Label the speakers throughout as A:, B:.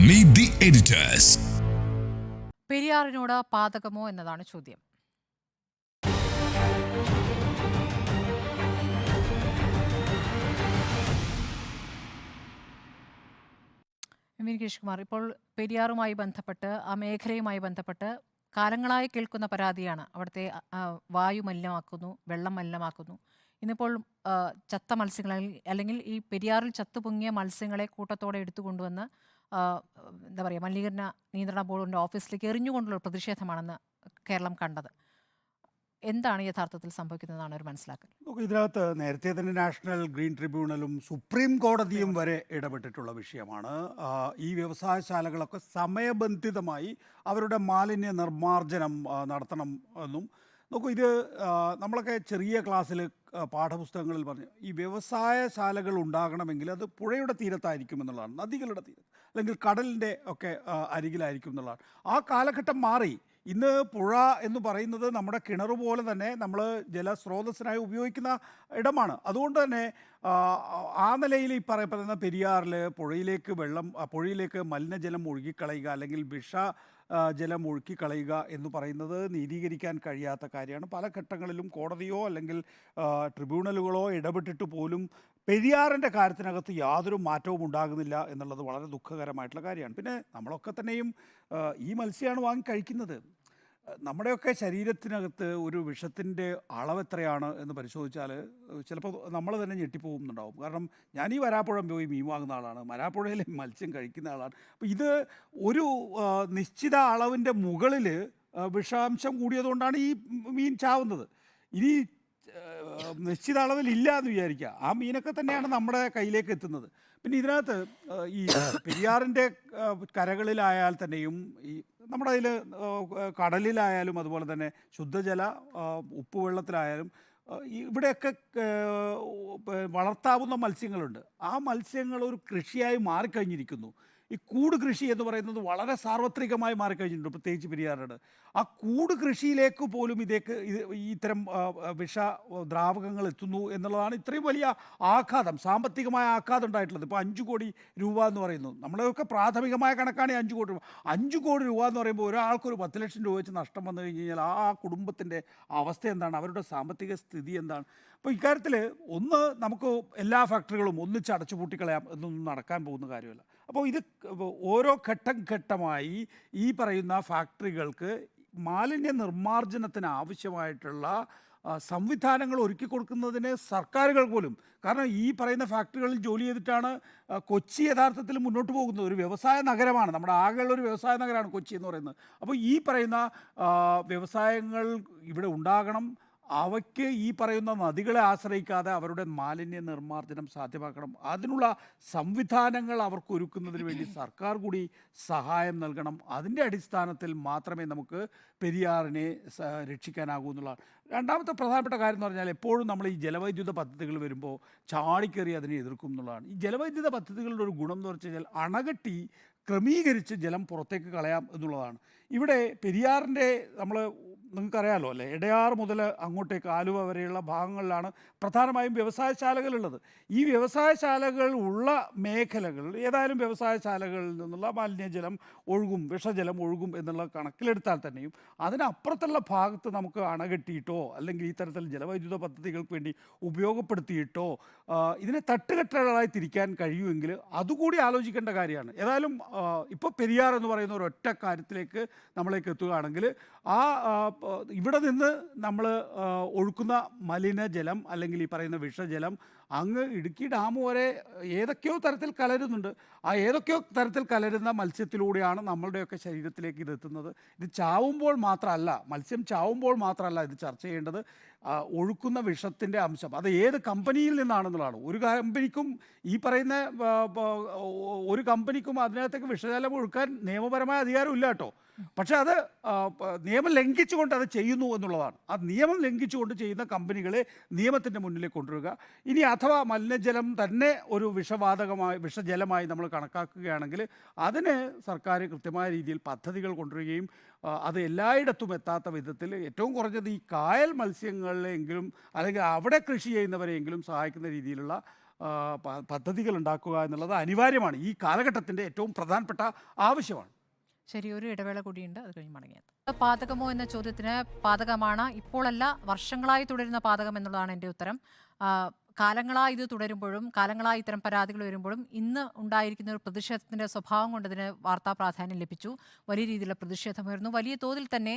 A: Meet the editors.
B: പെരിയാറിനോട് പാതകമോ എന്നതാണ് ചോദ്യം. ഗിരീഷ് കുമാർ, ഇപ്പോൾ പെരിയാറുമായി ബന്ധപ്പെട്ട് ആ മേഖലയുമായി ബന്ധപ്പെട്ട് കാലങ്ങളായി കേൾക്കുന്ന പരാതിയാണ്. അവിടുത്തെ വായു മലിനമാക്കുന്നു, വെള്ളം മലിനമാക്കുന്നു. ഇന്നിപ്പോൾ ചത്ത മത്സ്യങ്ങൾ അല്ലെങ്കിൽ ഈ പെരിയാറിൽ ചത്തുപൊങ്ങിയ മത്സ്യങ്ങളെ കൂട്ടത്തോടെ എടുത്തുകൊണ്ടുവന്ന് എന്താ പറയുക, മലിനീകരണ നിയന്ത്രണ ബോർഡിൻ്റെ ഓഫീസിലേക്ക് എറിഞ്ഞുകൊണ്ടുള്ള പ്രതിഷേധമാണെന്ന് കേരളം കണ്ടത്. എന്താണ് യഥാർത്ഥത്തിൽ സംഭവിക്കുന്നതാണ് ഒരു മനസ്സിലാക്കൽ?
C: ഇതിനകത്ത് നേരത്തെ തന്നെ നാഷണൽ ഗ്രീൻ ട്രിബ്യൂണലും സുപ്രീം കോടതിയും വരെ ഇടപെട്ടിട്ടുള്ള വിഷയമാണ്. ഈ വ്യവസായശാലകളൊക്കെ സമയബന്ധിതമായി അവരുടെ മാലിന്യ നിർമ്മാർജ്ജനം നടത്തണം എന്നും. നോക്കൂ, ഇത് നമ്മളൊക്കെ ചെറിയ ക്ലാസ്സിൽ പാഠപുസ്തകങ്ങളിൽ പറഞ്ഞു, ഈ വ്യവസായശാലകൾ ഉണ്ടാകണമെങ്കിൽ അത് പുഴയുടെ തീരത്തായിരിക്കും എന്നുള്ളതാണ്, നദികളുടെ തീരത്ത് അല്ലെങ്കിൽ കടലിൻ്റെ ഒക്കെ അരികിലായിരിക്കും എന്നുള്ളതാണ്. ആ കാലഘട്ടം മാറി. ഇന്ന് പുഴ എന്ന് പറയുന്നത് നമ്മുടെ കിണർ പോലെ തന്നെ നമ്മൾ ജലസ്രോതസ്സിനായി ഉപയോഗിക്കുന്ന ഇടമാണ്. അതുകൊണ്ട് തന്നെ ആ നിലയിൽ ഈ പറയുന്ന പെരിയാറിൽ പുഴയിലേക്ക് മലിനജലം ഒഴുകിക്കളയുക അല്ലെങ്കിൽ ജലം ഒഴുക്കിക്കളയുക എന്ന് പറയുന്നത് നീതീകരിക്കാൻ കഴിയാത്ത കാര്യമാണ്. പല ഘട്ടങ്ങളിലും കോടതിയോ അല്ലെങ്കിൽ ട്രിബ്യൂണലുകളോ ഇടപെട്ടിട്ട് പോലും പെരിയാറിൻ്റെ കാര്യത്തിനകത്ത് യാതൊരു മാറ്റവും ഉണ്ടാകുന്നില്ല എന്നുള്ളത് വളരെ ദുഃഖകരമായിട്ടുള്ള കാര്യമാണ്. പിന്നെ നമ്മളൊക്കെ തന്നെയും ഈ മത്സ്യമാണ് വാങ്ങി കഴിക്കുന്നത്. നമ്മുടെയൊക്കെ ശരീരത്തിനകത്ത് ഒരു വിഷത്തിൻ്റെ അളവ് എത്രയാണ് എന്ന് പരിശോധിച്ചാൽ ചിലപ്പോൾ നമ്മൾ തന്നെ ഞെട്ടിപ്പോകുന്നുണ്ടാവും. കാരണം ഞാൻ ഈ വരാപ്പുഴ പോയി മീൻ വാങ്ങുന്ന ആളാണ്, വരാപ്പുഴയിലെ മത്സ്യം കഴിക്കുന്ന ആളാണ്. അപ്പോൾ ഇത് ഒരു നിശ്ചിത അളവിൻ്റെ മുകളിൽ വിഷാംശം കൂടിയതുകൊണ്ടാണ് ഈ മീൻ ചാവുന്നത്. ഇനി നിശ്ചിത അളവിൽ ഇല്ല എന്ന് വിചാരിക്കുക, ആ മീനൊക്കെ തന്നെയാണ് നമ്മുടെ കയ്യിലേക്ക് എത്തുന്നത്. പിന്നെ ഇതിനകത്ത് ഈ പെരിയാറിൻ്റെ കരകളിലായാൽ തന്നെയും ഈ നമ്മുടെ അതിൽ കടലിലായാലും അതുപോലെ തന്നെ ശുദ്ധജല ഉപ്പുവെള്ളത്തിലായാലും ഇവിടെയൊക്കെ വളർത്താവുന്ന മത്സ്യങ്ങളുണ്ട്. ആ മത്സ്യങ്ങൾ ഒരു കൃഷിയായി മാറിക്കഴിഞ്ഞിരിക്കുന്നു. ഈ കൂട് കൃഷി എന്ന് പറയുന്നത് വളരെ സാർവത്രികമായി മാറിക്കഴിഞ്ഞിട്ടുണ്ട്, പ്രത്യേകിച്ച് പെരിയാറുണ്ട്. ആ കൂട് കൃഷിയിലേക്ക് പോലും ഇത്തരം ദ്രാവകങ്ങൾ എത്തുന്നു എന്നുള്ളതാണ് ഇത്രയും വലിയ ആഘാതം, സാമ്പത്തികമായ ആഘാതം ഉണ്ടായിട്ടുള്ളത്. ഇപ്പോൾ 5 കോടി രൂപ എന്ന് പറയുന്നു, നമ്മളൊക്കെ പ്രാഥമികമായ കണക്കാണ് 5 കോടി രൂപ. 5 കോടി രൂപ എന്ന് പറയുമ്പോൾ ഒരാൾക്കൊരു 10 ലക്ഷം രൂപ വെച്ച് നഷ്ടം വന്നു കഴിഞ്ഞ് കഴിഞ്ഞാൽ ആ കുടുംബത്തിൻ്റെ അവസ്ഥ എന്താണ്, അവരുടെ സാമ്പത്തിക സ്ഥിതി എന്താണ്? അപ്പോൾ ഇക്കാര്യത്തിൽ നമുക്ക് എല്ലാ ഫാക്ടറികളും ഒന്നിച്ച് അടച്ചുപൂട്ടിക്കളയാം എന്നൊന്നും നടക്കാൻ പോകുന്ന കാര്യമല്ല. അപ്പോൾ ഇത് ഓരോ ഘട്ടമായി ഈ പറയുന്ന ഫാക്ടറികൾക്ക് മാലിന്യ നിർമ്മാർജ്ജനത്തിന് ആവശ്യമായിട്ടുള്ള സംവിധാനങ്ങൾ ഒരുക്കി കൊടുക്കുന്നതിന് സർക്കാരുകൾ പോലും, കാരണം ഈ പറയുന്ന ഫാക്ടറികളിൽ ജോലി ചെയ്തിട്ടാണ് കൊച്ചി യഥാർത്ഥത്തിൽ മുന്നോട്ട് പോകുന്നത്. ഒരു വ്യവസായ നഗരമാണ്, നമ്മുടെ ആകെയുള്ള ഒരു വ്യവസായ നഗരമാണ് കൊച്ചി എന്ന് പറയുന്നത്. അപ്പോൾ ഈ പറയുന്ന വ്യവസായങ്ങൾ ഇവിടെ ഉണ്ടാകണം. അവയ്ക്ക് ഈ പറയുന്ന നദികളെ ആശ്രയിക്കാതെ അവരുടെ മാലിന്യ നിർമ്മാർജ്ജനം സാധ്യമാക്കണം. അതിനുള്ള സംവിധാനങ്ങൾ അവർക്ക് ഒരുക്കുന്നതിന് വേണ്ടി സർക്കാർ കൂടി സഹായം നൽകണം. അതിൻ്റെ അടിസ്ഥാനത്തിൽ മാത്രമേ നമുക്ക് പെരിയാറിനെ രക്ഷിക്കാനാകൂ എന്നുള്ളതാണ്. രണ്ടാമത്തെ പ്രധാനപ്പെട്ട കാര്യം എന്ന് പറഞ്ഞാൽ, എപ്പോഴും നമ്മൾ ഈ ജലവൈദ്യുത പദ്ധതികൾ വരുമ്പോൾ ചാടിക്കറി അതിനെ എതിർക്കും എന്നുള്ളതാണ്. ഈ ജലവൈദ്യുത പദ്ധതികളുടെ ഒരു ഗുണം എന്ന് വെച്ച് കഴിഞ്ഞാൽ അണകെട്ടി ക്രമീകരിച്ച് ജലം പുറത്തേക്ക് കളയാം എന്നുള്ളതാണ്. ഇവിടെ പെരിയാറിൻ്റെ നിങ്ങൾക്കറിയാമല്ലോ അല്ലേ, എടയാർ മുതൽ അങ്ങോട്ടേക്ക് ആലുവ വരെയുള്ള ഭാഗങ്ങളിലാണ് പ്രധാനമായും വ്യവസായശാലകളുള്ളത്. ഈ വ്യവസായശാലകൾ ഉള്ള മേഖലകൾ ഏതായാലും വ്യവസായശാലകളിൽ നിന്നുള്ള മാലിന്യജലം ഒഴുകും, വിഷജലം ഒഴുകും എന്നുള്ള കണക്കിലെടുത്താൽ തന്നെയും അതിനപ്പുറത്തുള്ള ഭാഗത്ത് നമുക്ക് അണകെട്ടിയിട്ടോ അല്ലെങ്കിൽ ഈ തരത്തിൽ ജലവൈദ്യുത പദ്ധതികൾക്ക് വേണ്ടി ഉപയോഗപ്പെടുത്തിയിട്ടോ ഇതിനെ തട്ടുകെട്ടുകളായി തിരിക്കാൻ കഴിയുമെങ്കിൽ അതുകൂടി ആലോചിക്കേണ്ട കാര്യമാണ്. ഏതായാലും ഇപ്പോൾ പെരിയാർ എന്ന് പറയുന്ന ഒരൊറ്റ കാര്യത്തിലേക്ക് നമ്മളേക്ക് എത്തുകയാണെങ്കിൽ ഇവിടെ നിന്ന് നമ്മൾ ഒഴുക്കുന്ന മലിനജലം അല്ലെങ്കിൽ ഈ പറയുന്ന വിഷജലം അങ്ങ് ഇടുക്കി ഡാം വരെ ഏതൊക്കെയോ തരത്തിൽ കലരുന്നുണ്ട്. ആ ഏതൊക്കെയോ തരത്തിൽ കലരുന്ന മത്സ്യത്തിലൂടെയാണ് നമ്മളുടെയൊക്കെ ശരീരത്തിലേക്ക് ഇത് എത്തുന്നത്. ഇത് ചാവുമ്പോൾ മാത്രമല്ല, മത്സ്യം ചാവുമ്പോൾ മാത്രമല്ല ഇത് ചർച്ച ചെയ്യേണ്ടത്, ഒഴുക്കുന്ന വിഷത്തിൻ്റെ അംശം അത് ഏത് കമ്പനിയിൽ നിന്നാണെന്നുള്ളതാണ്. ഈ പറയുന്ന ഒരു കമ്പനിക്കും അതിനകത്തേക്ക് വിഷജലം ഒഴുക്കാൻ നിയമപരമായ അധികാരം ഇല്ല കേട്ടോ. പക്ഷെ അത് നിയമം ലംഘിച്ചുകൊണ്ട് അത് ചെയ്യുന്നു എന്നുള്ളതാണ്. ആ നിയമം ലംഘിച്ചുകൊണ്ട് ചെയ്യുന്ന കമ്പനികളെ നിയമത്തിൻ്റെ മുന്നിലേക്ക് കൊണ്ടുവരിക. ഇനി അഥവാ മലിനജലം തന്നെ ഒരു വിഷജലമായി നമ്മൾ കണക്കാക്കുകയാണെങ്കിൽ അതിന് സർക്കാർ കൃത്യമായ രീതിയിൽ പദ്ധതികൾ കൊണ്ടുവരികയും അത് എല്ലായിടത്തും എത്താത്ത വിധത്തിൽ ഏറ്റവും കുറഞ്ഞത് ഈ കായൽ മത്സ്യങ്ങളിലെങ്കിലും അല്ലെങ്കിൽ അവിടെ കൃഷി ചെയ്യുന്നവരെയെങ്കിലും സഹായിക്കുന്ന രീതിയിലുള്ള പദ്ധതികൾ ഉണ്ടാക്കുക എന്നുള്ളത് അനിവാര്യമാണ്. ഈ കാലഘട്ടത്തിൻ്റെ ഏറ്റവും പ്രധാനപ്പെട്ട ആവശ്യമാണ്.
B: ശരി, ഒരു ഇടവേള കൂടിയുണ്ട്, അത് കഴിഞ്ഞ് മടങ്ങിയത്. പാതകമോ എന്ന ചോദ്യത്തിന് പാതകമാണ്, ഇപ്പോഴല്ല വർഷങ്ങളായി തുടരുന്ന പാതകം എന്നുള്ളതാണ് എൻ്റെ ഉത്തരം. ആ, കാലങ്ങളായി ഇത് തുടരുമ്പോഴും കാലങ്ങളായി ഇത്തരം പരാതികൾ വരുമ്പോഴും ഇന്ന് ഉണ്ടായിരിക്കുന്ന ഒരു പ്രതിഷേധത്തിൻ്റെ സ്വഭാവം കൊണ്ട് ഇതിന് വാർത്താ പ്രാധാന്യം ലഭിച്ചു. വലിയ രീതിയിലുള്ള പ്രതിഷേധമായിരുന്നു. വലിയ തോതിൽ തന്നെ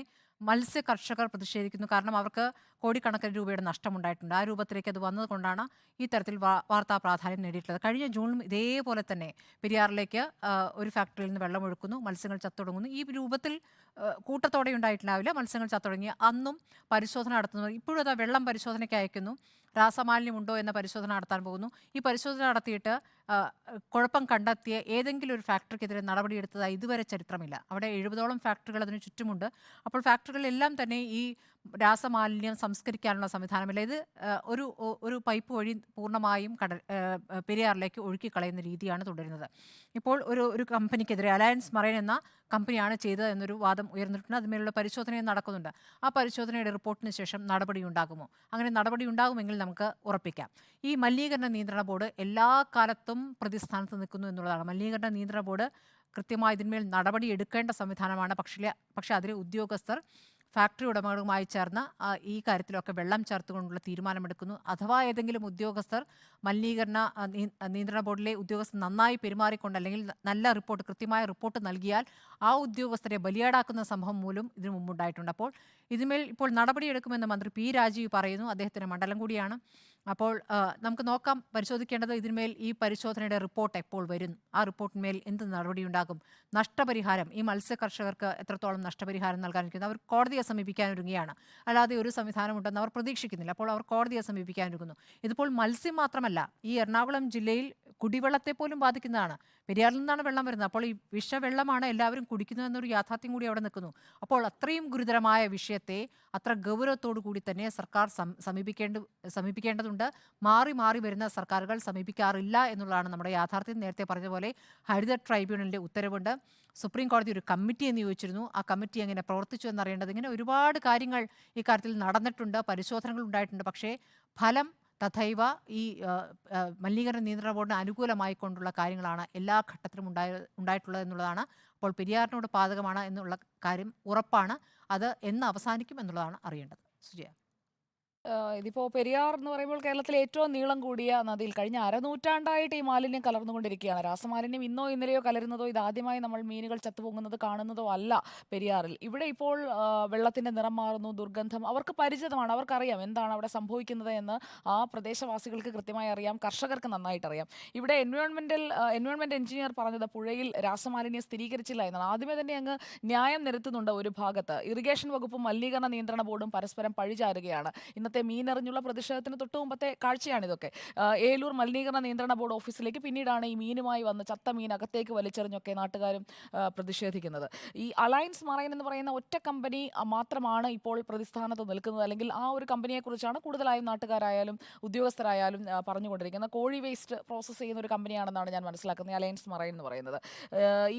B: മത്സ്യ കർഷകർ പ്രതിഷേധിക്കുന്നു. കാരണം അവർക്ക് കോടിക്കണക്കിന് രൂപയുടെ നഷ്ടമുണ്ടായിട്ടുണ്ട്. ആ രൂപത്തിലേക്ക് അത് വന്നതുകൊണ്ടാണ് ഈ തരത്തിൽ വാർത്താ പ്രാധാന്യം നേടിയിട്ടുള്ളത്. കഴിഞ്ഞ ജൂണിലും ഇതേപോലെ തന്നെ പെരിയാറിലേക്ക് ഒരു ഫാക്ടറിയിൽ നിന്ന് വെള്ളമൊഴുക്കുന്നു, മത്സ്യങ്ങൾ ചത്തൊടുങ്ങുന്നു. ഈ രൂപത്തിൽ കൂട്ടത്തോടെ ഉണ്ടായിട്ടുണ്ടാവില്ല, മത്സ്യങ്ങൾ ചത്തൊടുങ്ങി. അന്നും പരിശോധന നടത്തുന്നു. ഇപ്പോഴും അത് വെള്ളം പരിശോധനയ്ക്ക് അയക്കുന്നു. രാസമാലിന്യമുണ്ടോ എന്ന പരിശോധന നടത്താൻ പോകുന്നു. ഈ പരിശോധന നടത്തിയിട്ട് കുഴപ്പം കണ്ടെത്തിയ ഏതെങ്കിലും ഒരു ഫാക്ടറിക്കെതിരെ നടപടിയെടുത്തതായി ഇതുവരെ ചരിത്രമില്ല. അവിടെ 70ഓളം ഫാക്ടറികൾ അതിന് ചുറ്റുമുണ്ട്. അപ്പോൾ ഫാക്ടറികളെല്ലാം തന്നെ ഈ രാസമാലിന്യം സംസ്കരിക്കാനുള്ള സംവിധാനമില്ല. ഇത് ഒരു പൈപ്പ് വഴി പൂർണ്ണമായും പെരിയാറിലേക്ക് ഒഴുക്കിക്കളയുന്ന രീതിയാണ് തുടരുന്നത്. ഇപ്പോൾ ഒരു കമ്പനിക്കെതിരെ അലയൻസ് മറൈൻ എന്ന കമ്പനിയാണ് ചെയ്തത് എന്നൊരു വാദം ഉയർന്നിട്ടുണ്ട്. അതിന്മേലുള്ള പരിശോധനയും നടക്കുന്നുണ്ട്. ആ പരിശോധനയുടെ റിപ്പോർട്ടിന് ശേഷം നടപടി ഉണ്ടാകുമോ? അങ്ങനെ നടപടി ഉണ്ടാകുമെങ്കിൽ നമുക്ക് ഉറപ്പിക്കാം. ഈ മലിനീകരണ നിയന്ത്രണ ബോർഡ് എല്ലാ കാലത്തും പ്രതിസ്ഥാനത്ത് നിൽക്കുന്നു എന്നുള്ളതാണ്. മലിനീകരണ നിയന്ത്രണ ബോർഡ് കൃത്യമായി ഇതിന്മേൽ നടപടി എടുക്കേണ്ട സംവിധാനമാണ്. പക്ഷേ അതിലെ ഉദ്യോഗസ്ഥർ ഫാക്ടറി ഉടമകളുമായി ചേർന്ന് ഈ കാര്യത്തിലൊക്കെ വെള്ളം ചേർത്തുകൊണ്ടുള്ള തീരുമാനമെടുക്കുന്നു. അഥവാ ഏതെങ്കിലും ഉദ്യോഗസ്ഥർ മലിനീകരണ നിയന്ത്രണ ബോർഡിലെ ഉദ്യോഗസ്ഥർ നന്നായി പെരുമാറിക്കൊണ്ട് അല്ലെങ്കിൽ നല്ല റിപ്പോർട്ട്, കൃത്യമായ റിപ്പോർട്ട് നൽകിയാൽ ആ ഉദ്യോഗസ്ഥരെ ബലിയാടാക്കുന്ന സംഭവം മൂലം ഇതിനു മുമ്പുണ്ടായിട്ടുണ്ട്. അപ്പോൾ ഇതിന്മേൽ ഇപ്പോൾ നടപടിയെടുക്കുമെന്ന് മന്ത്രി പി രാജീവ് പറയുന്നു. അദ്ദേഹത്തിൻ്റെ മണ്ഡലം കൂടിയാണ്. അപ്പോൾ നമുക്ക് നോക്കാം, പരിശോധിക്കേണ്ടത് ഇതിന്മേൽ ഈ പരിശോധനയുടെ റിപ്പോർട്ട് എപ്പോൾ വരും, ആ റിപ്പോർട്ടിന്മേൽ എന്ത് നടപടിയുണ്ടാകും, നഷ്ടപരിഹാരം ഈ മത്സ്യ കർഷകർക്ക് എത്രത്തോളം നഷ്ടപരിഹാരം നൽകാനിരിക്കുന്നു. അവർ കോടതിയെ സമീപിക്കാനൊരുങ്ങുകയാണ്. അല്ലാതെ ഒരു സംവിധാനമുണ്ടെന്ന് അവർ പ്രതീക്ഷിക്കുന്നില്ല. അപ്പോൾ അവർ കോടതിയെ സമീപിക്കാനൊരുങ്ങുന്നു. ഇതിപ്പോൾ മത്സ്യം മാത്രമല്ല, ഈ എറണാകുളം ജില്ലയിൽ കുടിവെള്ളത്തെ പോലും ബാധിക്കുന്നതാണ്. പെരിയാറിൽ നിന്നാണ് വെള്ളം വരുന്നത്. അപ്പോൾ ഈ വിഷവെള്ളമാണ് എല്ലാവരും കുടിക്കുന്നതെന്നൊരു യാഥാർത്ഥ്യം കൂടി അവിടെ നിൽക്കുന്നു. അപ്പോൾ അത്രയും ഗുരുതരമായ വിഷയത്തെ അത്ര ഗൗരവത്തോടു കൂടി തന്നെ സർക്കാർ സമീപിക്കേണ്ടതുണ്ട്. മാറി മാറി വരുന്ന സർക്കാരുകൾ സമീപിക്കാറില്ല എന്നുള്ളതാണ് നമ്മുടെ യാഥാർത്ഥ്യം. നേരത്തെ പറഞ്ഞ പോലെ ഹരിത ട്രൈബ്യൂണലിൻ്റെ ഉത്തരവുണ്ട്. സുപ്രീം കോടതി ഒരു കമ്മിറ്റിയെ നിയോഗിച്ചിരുന്നു. ആ കമ്മിറ്റി എങ്ങനെ പ്രവർത്തിച്ചു എന്നറിയേണ്ടത്. ഇങ്ങനെ ഒരുപാട് കാര്യങ്ങൾ ഈ കാര്യത്തിൽ നടന്നിട്ടുണ്ട്, പരിശോധനകൾ ഉണ്ടായിട്ടുണ്ട്. പക്ഷേ ഫലം തഥൈവ ഈ മലിനീകരണ നിയന്ത്രണ ബോർഡിന് അനുകൂലമായി കൊണ്ടുള്ള കാര്യങ്ങളാണ് എല്ലാ ഘട്ടത്തിലും ഉണ്ടായിട്ടുള്ളത് എന്നുള്ളതാണ്. അപ്പോൾ പെരിയാറിനോട് പാതകമാണ് എന്നുള്ള കാര്യം ഉറപ്പാണ്. അത് എന്ന് അവസാനിക്കും എന്നുള്ളതാണ് അറിയേണ്ടത്. സുജയ.
A: ഇതിപ്പോൾ പെരിയാർ എന്ന് പറയുമ്പോൾ കേരളത്തിലെ ഏറ്റവും നീളം കൂടിയ നദിയിൽ കഴിഞ്ഞ അരനൂറ്റാണ്ടായിട്ട് ഈ മാലിന്യം കലർന്നുകൊണ്ടിരിക്കുകയാണ്. രാസമാലിന്യം ഇന്നോ ഇന്നലെയോ കലരുന്നതോ ഇതാദ്യമായി നമ്മൾ മീനുകൾ ചത്തുപൊങ്ങുന്നത് കാണുന്നതോ അല്ല പെരിയാറിൽ. ഇവിടെ ഇപ്പോൾ വെള്ളത്തിൻ്റെ നിറം മാറുന്നു, ദുർഗന്ധം അവർക്ക് പരിചിതമാണ്. അവർക്കറിയാം എന്താണ് അവിടെ സംഭവിക്കുന്നത് എന്ന്. ആ പ്രദേശവാസികൾക്ക് കൃത്യമായി അറിയാം, കർഷകർക്ക് നന്നായിട്ട് അറിയാം. ഇവിടെ എൻവയോൺമെൻറ്റ് എഞ്ചിനീയർ പറഞ്ഞത് പുഴയിൽ രാസമാലിന്യം സ്ഥിരീകരിച്ചില്ല എന്നാണ്. ആദ്യമേ തന്നെ അങ്ങ് ന്യായം നിരത്തുന്നുണ്ട് ഒരു ഭാഗത്ത്. ഇറിഗേഷൻ വകുപ്പും മലിനീകരണ നിയന്ത്രണ ബോർഡും പരസ്പരം പഴിചാരുകയാണ്. ഇന്നത്തെ മീനെറിഞ്ഞുള്ള പ്രതിഷേധത്തിന് തൊട്ടു മുമ്പത്തെ കാഴ്ചയാണിതൊക്കെ. ഏലൂർ മലിനീകരണ നിയന്ത്രണ ബോർഡ് ഓഫീസിലേക്ക് പിന്നീടാണ് ഈ മീനുമായി വന്ന് ചത്ത മീൻ അകത്തേക്ക് വലിച്ചെറിഞ്ഞൊക്കെ നാട്ടുകാരും പ്രതിഷേധിക്കുന്നത്. ഈ അലയൻസ് മറൈൻ എന്ന് പറയുന്ന ഒറ്റ കമ്പനി മാത്രമാണ് ഇപ്പോൾ പ്രതിസ്ഥാനത്ത് നിൽക്കുന്നത്. അല്ലെങ്കിൽ ആ ഒരു കമ്പനിയെക്കുറിച്ചാണ് കൂടുതലായും നാട്ടുകാരായാലും ഉദ്യോഗസ്ഥരായാലും പറഞ്ഞുകൊണ്ടിരിക്കുന്നത്. കോഴി വേസ്റ്റ് പ്രോസസ്സ് ചെയ്യുന്ന ഒരു കമ്പനിയാണെന്നാണ് ഞാൻ മനസ്സിലാക്കുന്നത് അലയൻസ് മറൈൻ എന്ന് പറയുന്നത്.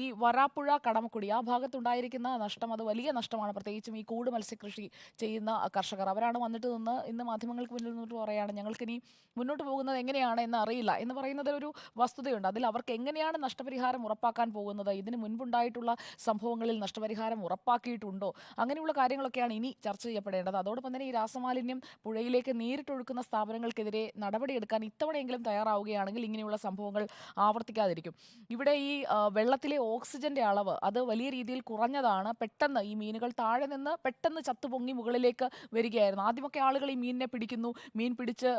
A: ഈ വരാപ്പുഴ, കടമക്കുടി ആ ഭാഗത്തുണ്ടായിരിക്കുന്ന നഷ്ടം അത് വലിയ നഷ്ടമാണ്. പ്രത്യേകിച്ചും ഈ കൂട് മത്സ്യകൃഷി ചെയ്യുന്ന കർഷകർ അവരാണ് വന്നിട്ട് നിന്ന് ഇന്ന് മാധ്യമങ്ങൾക്ക് മുന്നിൽ നിന്നിട്ട് പറയുകയാണ്, ഞങ്ങൾക്കിനി മുന്നോട്ട് പോകുന്നത് എങ്ങനെയാണ് എന്ന് അറിയില്ല എന്ന് പറയുന്നതിലൊരു വസ്തുതയുണ്ട്. അതിൽ അവർക്ക് എങ്ങനെയാണ് നഷ്ടപരിഹാരം ഉറപ്പാക്കാൻ പോകുന്നത്, ഇതിന് മുൻപുണ്ടായിട്ടുള്ള സംഭവങ്ങളിൽ നഷ്ടപരിഹാരം ഉറപ്പാക്കിയിട്ടുണ്ടോ, അങ്ങനെയുള്ള കാര്യങ്ങളൊക്കെയാണ് ഇനി ചർച്ച ചെയ്യപ്പെടേണ്ടത്. അതോടൊപ്പം തന്നെ ഈ രാസമാലിന്യം പുഴയിലേക്ക് നേരിട്ടൊഴുക്കുന്ന സ്ഥാപനങ്ങൾക്കെതിരെ നടപടിയെടുക്കാൻ ഇത്തവണയെങ്കിലും തയ്യാറാവുകയാണെങ്കിൽ ഇങ്ങനെയുള്ള സംഭവങ്ങൾ ആവർത്തിക്കാതിരിക്കും. ഇവിടെ ഈ വെള്ളത്തിലെ ഓക്സിജന്റെ അളവ് അത് വലിയ രീതിയിൽ കുറഞ്ഞതാണ്. പെട്ടെന്ന് ഈ മീനുകൾ താഴെ നിന്ന് പെട്ടെന്ന് ചത്തുപൊങ്ങി മുകളിലേക്ക് വരികയായിരുന്നു. ആദ്യമൊക്കെ ആളുകൾ ഈ മീനിനെ പിടിക്കുന്നു, മീൻ പിടിച്ച്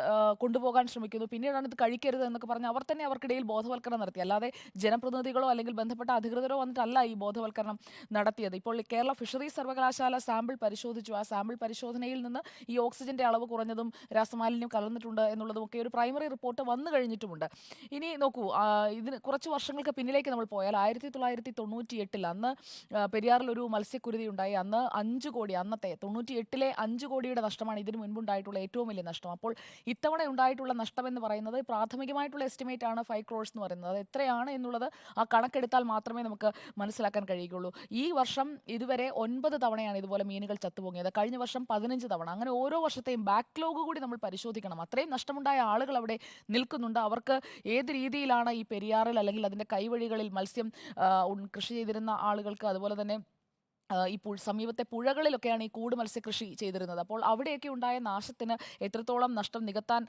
A: കൊണ്ടുപോകാൻ ശ്രമിക്കുന്നു, പിന്നീടാണ് ഇത് കഴിക്കരുത് എന്നൊക്കെ പറഞ്ഞ് അവർ തന്നെ അവർക്കിടയിൽ ബോധവൽക്കരണം നടത്തി. അല്ലാതെ ജനപ്രതിനിധികളോ അല്ലെങ്കിൽ ബന്ധപ്പെട്ട അധികൃതരോ വന്നിട്ടല്ല ഈ ബോധവൽക്കരണം നടത്തിയത്. ഇപ്പോൾ കേരള ഫിഷറീസ് സർവകലാശാല സാമ്പിൾ പരിശോധിച്ചു. ആ സാമ്പിൾ പരിശോധനയിൽ നിന്ന് ഈ ഓക്സിജന്റെ അളവ് കുറഞ്ഞതും രാസമാലിന്യം കലർന്നിട്ടുണ്ട് എന്നുള്ളതും ഒക്കെ ഒരു പ്രൈമറി റിപ്പോർട്ട് വന്നു കഴിഞ്ഞിട്ടുമുണ്ട്. ഇനി നോക്കൂ, ഇതിന് കുറച്ച് വർഷങ്ങൾക്ക് പിന്നിലേക്ക് നമ്മൾ പോയാൽ 1998 അന്ന് പെരിയാറിൽ ഒരു മത്സ്യക്കുരുതി ഉണ്ടായി. അന്ന് 5 കോടി, അന്നത്തെ 98-ലെ 5 കോടിയുടെ നഷ്ടമാണ് ഇതിന് മുൻപുണ്ടായി. ഉണ്ടായിട്ടുള്ള ഏറ്റവും വലിയ നഷ്ടം. അപ്പോൾ ഇത്തവണ ഉണ്ടായിട്ടുള്ള നഷ്ടമെന്ന് പറയുന്നത് പ്രാഥമികമായിട്ടുള്ള എസ്റ്റിമേറ്റ് ആണ് 5 crores എന്ന് പറയുന്നത്. അത് എത്രയാണ് എന്നുള്ളത് ആ കണക്കെടുത്താൽ മാത്രമേ നമുക്ക് മനസ്സിലാക്കാൻ കഴിയുകയുള്ളൂ. ഈ വർഷം ഇതുവരെ 9 തവണയാണ് ഇതുപോലെ മീനുകൾ ചത്തുപൊങ്ങിയത്. കഴിഞ്ഞ വർഷം 15 തവണ. അങ്ങനെ ഓരോ വർഷത്തെയും ബാക്ക്ലോഗ് കൂടി നമ്മൾ പരിശോധിക്കണം. അത്രയും നഷ്ടമുണ്ടായ ആളുകൾ അവിടെ നിൽക്കുന്നുണ്ട്. അവർക്ക് ഏത് രീതിയിലാണ് ഈ പെരിയാറിൽ അല്ലെങ്കിൽ അതിൻ്റെ കൈവഴികളിൽ മത്സ്യം കൃഷി ചെയ്തിരുന്ന ആളുകൾക്ക്, അതുപോലെ തന്നെ ഈ സമീപത്തെ പുഴകളിലൊക്കെയാണ് ഈ കൂട് മത്സ്യകൃഷി ചെയ്തിരുന്നത്. അപ്പോൾ അവിടെയൊക്കെ ഉണ്ടായ നാശത്തിന് എത്രത്തോളം നഷ്ടം നികത്താൻ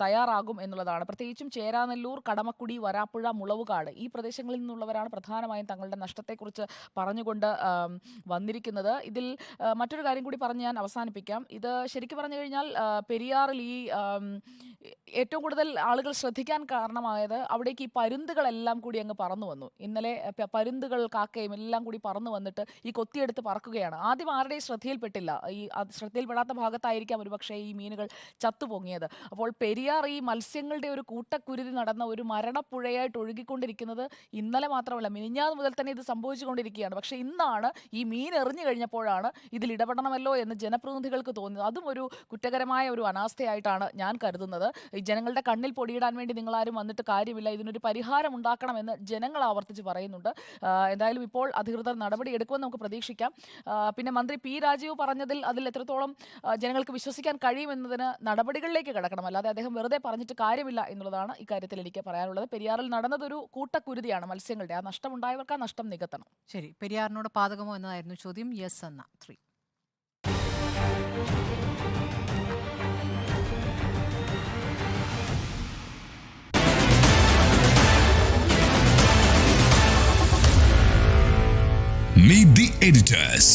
A: തയ്യാറാകും എന്നുള്ളതാണ്. പ്രത്യേകിച്ചും ചേരാനെല്ലൂർ, കടമക്കുടി, വരാപ്പുഴ, മുളവുകാട് ഈ പ്രദേശങ്ങളിൽ നിന്നുള്ളവരാണ് പ്രധാനമായും തങ്ങളുടെ നഷ്ടത്തെക്കുറിച്ച് പറഞ്ഞുകൊണ്ട് വന്നിരിക്കുന്നത്. ഇതിൽ മറ്റൊരു കാര്യം കൂടി പറഞ്ഞ് ഞാൻ അവസാനിപ്പിക്കാം. ഇത് ശരിക്കും പറഞ്ഞു കഴിഞ്ഞാൽ പെരിയാറിൽ ഈ ഏറ്റവും കൂടുതൽ ആളുകൾ ശ്രദ്ധിക്കാൻ കാരണമായത് അവിടേക്ക് ഈ പരുന്തുകളെല്ലാം കൂടി അങ്ങ് പറന്നു വന്നു. ഇന്നലെ പരുന്തുകൾ, കാക്കയും എല്ലാം കൂടി പറന്നു വന്നിട്ട് ഈ കൊത്തിയെടുത്ത് പറക്കുകയാണ്. ആദ്യം ആരുടെയും ശ്രദ്ധയിൽപ്പെട്ടില്ല. ശ്രദ്ധയിൽപ്പെടാത്ത ഭാഗത്തായിരിക്കാം ഒരുപക്ഷെ ഈ മീനുകൾ ചത്തുപൊങ്ങിയത്. അപ്പോൾ പെരിയാർ ഈ മത്സ്യങ്ങളുടെ ഒരു കൂട്ടക്കുരുതി നടന്ന ഒരു മരണപ്പുഴയായിട്ട് ഒഴുകിക്കൊണ്ടിരിക്കുന്നത് ഇന്നലെ മാത്രമല്ല, മിനിഞ്ഞാന്ന് മുതൽ തന്നെ ഇത് സംഭവിച്ചുകൊണ്ടിരിക്കുകയാണ്. പക്ഷേ ഇന്നാണ് ഈ മീൻ എറിഞ്ഞു കഴിഞ്ഞപ്പോഴാണ് ഇതിൽ ഇടപെടണമല്ലോ എന്ന് ജനപ്രതിനിധികൾക്ക് തോന്നിയത്. അതും ഒരു കുറ്റകരമായ ഒരു അനാസ്ഥയായിട്ടാണ് ഞാൻ കരുതുന്നത്. ഈ ജനങ്ങളുടെ കണ്ണിൽ പൊടിയിടാൻ വേണ്ടി നിങ്ങളാരും വന്നിട്ട് കാര്യമില്ല, ഇതിനൊരു പരിഹാരം ഉണ്ടാക്കണമെന്ന് ജനങ്ങൾ ആവർത്തിച്ച് പറയുന്നുണ്ട്. എന്തായാലും ഇപ്പോൾ അധികൃതർ നടപടി എടുക്കുമെന്ന് നമുക്ക് പ്രതീക്ഷിക്കാം. പിന്നെ മന്ത്രി പി രാജീവ് പറഞ്ഞതിൽ അതിൽ എത്രത്തോളം ജനങ്ങൾക്ക് വിശ്വസിക്കാൻ കഴിയുമെന്നതിന് നടപടികളിലേക്ക് കിടക്കണം. അല്ലാതെ അദ്ദേഹം വെറുതെ പറഞ്ഞിട്ട് കാര്യമില്ല എന്നുള്ളതാണ് ഇക്കാര്യത്തിൽ എനിക്ക് പറയാനുള്ളത്. പെരിയാറിൽ നടന്നതൊരു കൂട്ടക്കുരുതിയാണ് മത്സ്യങ്ങളുടെ. ആ നഷ്ടമുണ്ടായവർക്ക് ആ നഷ്ടം നികത്തണം.
B: ശരി, പെരിയാറിനോട് പാതകമോ എന്നതായിരുന്നു ചോദ്യം. യെസ് എന്ന 3.
D: Meet the editors.